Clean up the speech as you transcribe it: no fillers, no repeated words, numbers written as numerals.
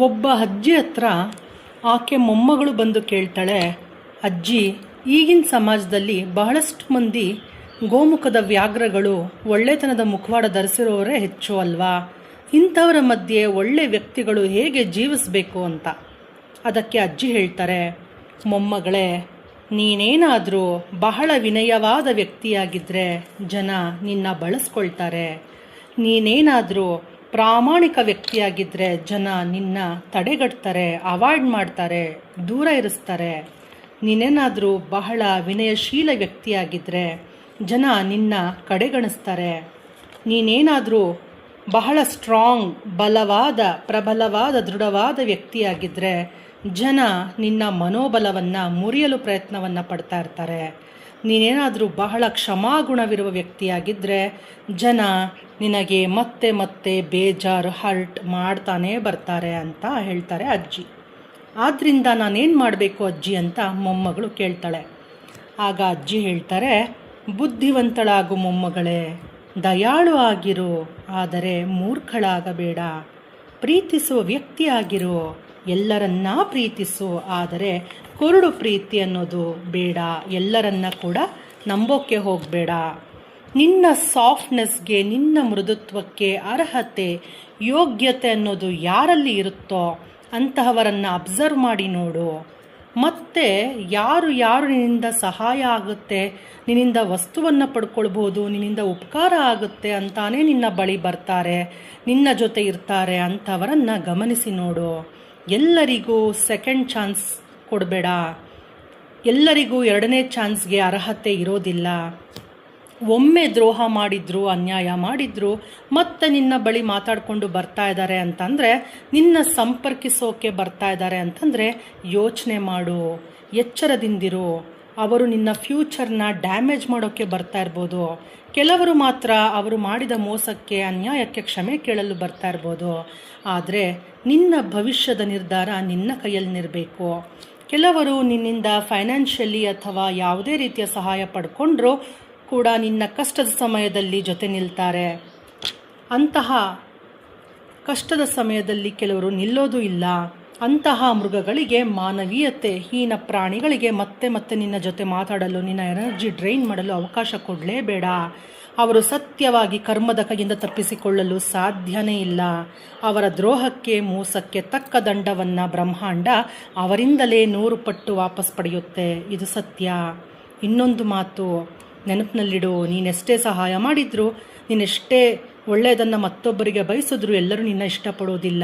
ಒಬ್ಬ ಅಜ್ಜಿ ಹತ್ರ ಆಕೆ ಮೊಮ್ಮಗಳು ಬಂದು ಕೇಳ್ತಾಳೆ, ಅಜ್ಜಿ, ಈಗಿನ ಸಮಾಜದಲ್ಲಿ ಬಹಳಷ್ಟು ಮಂದಿ ಗೋಮುಖದ ವ್ಯಾಘ್ರಗಳು ಒಳ್ಳೆತನದ ಮುಖವಾಡ ಧರಿಸಿರೋರೇ ಹೆಚ್ಚು ಅಲ್ವಾ? ಇಂಥವರ ಮಧ್ಯೆ ಒಳ್ಳೆ ವ್ಯಕ್ತಿಗಳು ಹೇಗೆ ಜೀವಿಸಬೇಕು ಅಂತ. ಅದಕ್ಕೆ ಅಜ್ಜಿ ಹೇಳ್ತಾರೆ, ಮೊಮ್ಮಗಳೇ, ನೀನೇನಾದರೂ ಬಹಳ ವಿನಯವಾದ ವ್ಯಕ್ತಿಯಾಗಿದ್ದರೆ ಜನ ನಿನ್ನ ಬಳಸ್ಕೊಳ್ತಾರೆ. ನೀನೇನಾದರೂ ಪ್ರಾಮಾಣಿಕ ವ್ಯಕ್ತಿಯಾಗಿದ್ದರೆ ಜನ ನಿನ್ನ ತಡೆಗಟ್ತಾರೆ, ಅವಾಯ್ಡ್ ಮಾಡ್ತಾರೆ, ದೂರ ಇರಿಸ್ತಾರೆ. ನೀನೇನಾದರೂ ಬಹಳ ವಿನಯಶೀಲ ವ್ಯಕ್ತಿಯಾಗಿದ್ದರೆ ಜನ ನಿನ್ನ ಕಡೆಗಣಿಸ್ತಾರೆ. ನೀನೇನಾದರೂ ಬಹಳ ಸ್ಟ್ರಾಂಗ್, ಬಲವಾದ, ಪ್ರಬಲವಾದ, ದೃಢವಾದ ವ್ಯಕ್ತಿಯಾಗಿದ್ದರೆ ಜನ ನಿನ್ನ ಮನೋಬಲವನ್ನು ಮುರಿಯಲು ಪ್ರಯತ್ನವನ್ನು ಪಡ್ತಾ ಇರ್ತಾರೆ. ನೀನೇನಾದರೂ ಬಹಳ ಕ್ಷಮಾಗುಣವಿರುವ ವ್ಯಕ್ತಿಯಾಗಿದ್ದರೆ ಜನ ನಿನಗೆ ಮತ್ತೆ ಮತ್ತೆ ಬೇಜಾರು, ಹರ್ಟ್ ಮಾಡ್ತಾನೇ ಬರ್ತಾರೆ ಅಂತ ಹೇಳ್ತಾರೆ ಅಜ್ಜಿ. ಆದ್ದರಿಂದ ನಾನೇನು ಮಾಡಬೇಕು ಅಜ್ಜಿ ಅಂತ ಮೊಮ್ಮಗಳು ಕೇಳ್ತಾಳೆ. ಆಗ ಅಜ್ಜಿ ಹೇಳ್ತಾರೆ, ಬುದ್ಧಿವಂತಳಾಗು ಮೊಮ್ಮಗಳೇ, ದಯಾಳು ಆಗಿರು, ಆದರೆ ಮೂರ್ಖಳಾಗಬೇಡ. ಪ್ರೀತಿಸುವ ವ್ಯಕ್ತಿಯಾಗಿರು, ಎಲ್ಲರನ್ನ ಪ್ರೀತಿಸು, ಆದರೆ ಕುರುಡು ಪ್ರೀತಿ ಅನ್ನೋದು ಬೇಡ. ಎಲ್ಲರನ್ನ ಕೂಡ ನಂಬೋಕೆ ಹೋಗಬೇಡ. ನಿನ್ನ ಸಾಫ್ಟ್ನೆಸ್ಗೆ, ನಿನ್ನ ಮೃದುತ್ವಕ್ಕೆ ಅರ್ಹತೆ, ಯೋಗ್ಯತೆ ಅನ್ನೋದು ಯಾರಲ್ಲಿ ಇರುತ್ತೋ ಅಂತಹವರನ್ನು ಅಬ್ಸರ್ವ್ ಮಾಡಿ ನೋಡು. ಮತ್ತು ಯಾರು ನಿನ್ನಿಂದ ಸಹಾಯ ಆಗುತ್ತೆ, ನಿನ್ನಿಂದ ವಸ್ತುವನ್ನು ಪಡ್ಕೊಳ್ಬೋದು, ನಿನ್ನಿಂದ ಉಪಕಾರ ಆಗುತ್ತೆ ಅಂತಾನೆ ನಿನ್ನ ಬಳಿ ಬರ್ತಾರೆ, ನಿನ್ನ ಜೊತೆ ಇರ್ತಾರೆ ಅಂಥವರನ್ನು ಗಮನಿಸಿ ನೋಡು. ಎಲ್ಲರಿಗೂ ಸೆಕೆಂಡ್ ಚಾನ್ಸ್ ಕೊಡಬೇಡ. ಎಲ್ಲರಿಗೂ ಎರಡನೇ ಚಾನ್ಸ್ಗೆ ಅರ್ಹತೆ ಇರೋದಿಲ್ಲ. ಒಮ್ಮೆ ದ್ರೋಹ ಮಾಡಿದ್ರು, ಅನ್ಯಾಯ ಮಾಡಿದ್ರು, ಮತ್ತೆ ನಿನ್ನ ಬಳಿ ಮಾತಾಡಿಕೊಂಡು ಬರ್ತಾ ಇದ್ದಾರೆ ಅಂತಂದರೆ, ನಿನ್ನ ಸಂಪರ್ಕಿಸೋಕೆ ಬರ್ತಾ ಇದ್ದಾರೆ ಅಂತಂದರೆ ಯೋಚನೆ ಮಾಡು, ಎಚ್ಚರದಿಂದಿರು. ಅವರು ನಿನ್ನ ಫ್ಯೂಚರ್ನ ಡ್ಯಾಮೇಜ್ ಮಾಡೋಕ್ಕೆ ಬರ್ತಾ ಇರ್ಬೋದು. ಕೆಲವರು ಮಾತ್ರ ಅವರು ಮಾಡಿದ ಮೋಸಕ್ಕೆ, ಅನ್ಯಾಯಕ್ಕೆ ಕ್ಷಮೆ ಕೇಳಲು ಬರ್ತಾ ಇರ್ಬೋದು. ಆದರೆ ನಿನ್ನ ಭವಿಷ್ಯದ ನಿರ್ಧಾರ ನಿನ್ನ ಕೈಯಲ್ಲಿರಬೇಕು. ಕೆಲವರು ನಿನ್ನಿಂದ ಫೈನಾನ್ಷಿಯಲಿ ಅಥವಾ ಯಾವುದೇ ರೀತಿಯ ಸಹಾಯ ಪಡ್ಕೊಂಡ್ರೂ ಕೂಡ ನಿನ್ನ ಕಷ್ಟದ ಸಮಯದಲ್ಲಿ ಜೊತೆ ನಿಲ್ತಾರೆ. ಅಂತಹ ಕಷ್ಟದ ಸಮಯದಲ್ಲಿ ಕೆಲವರು ನಿಲ್ಲೋದು ಇಲ್ಲ. ಅಂತಹ ಮೃಗಗಳಿಗೆ, ಮಾನವೀಯತೆ ಹೀನ ಪ್ರಾಣಿಗಳಿಗೆ ಮತ್ತೆ ಮತ್ತೆ ನಿನ್ನ ಜೊತೆ ಮಾತಾಡಲು, ನಿನ್ನ ಎನರ್ಜಿ ಡ್ರೈನ್ ಮಾಡಲು ಅವಕಾಶ ಕೊಡಲೇಬೇಡ. ಅವರು ಸತ್ಯವಾಗಿ ಕರ್ಮದ ಕೈಯಿಂದ ತಪ್ಪಿಸಿಕೊಳ್ಳಲು ಸಾಧ್ಯನೇ ಇಲ್ಲ. ಅವರ ದ್ರೋಹಕ್ಕೆ, ಮೋಸಕ್ಕೆ ತಕ್ಕ ದಂಡವನ್ನು ಬ್ರಹ್ಮಾಂಡ ಅವರಿಂದಲೇ 100 ಪಟ್ಟು ವಾಪಸ್ ಪಡೆಯುತ್ತೆ. ಇದು ಸತ್ಯ. ಇನ್ನೊಂದು ಮಾತು ನೆನಪಿನಲ್ಲಿಡು, ನೀನೆಷ್ಟೇ ಸಹಾಯ ಮಾಡಿದ್ರು, ನೀನೆಷ್ಟೇ ಒಳ್ಳೆಯದನ್ನು ಮತ್ತೊಬ್ಬರಿಗೆ ಬಯಸಿದ್ರು ಎಲ್ಲರೂ ನಿನ್ನ ಇಷ್ಟಪಡೋದಿಲ್ಲ.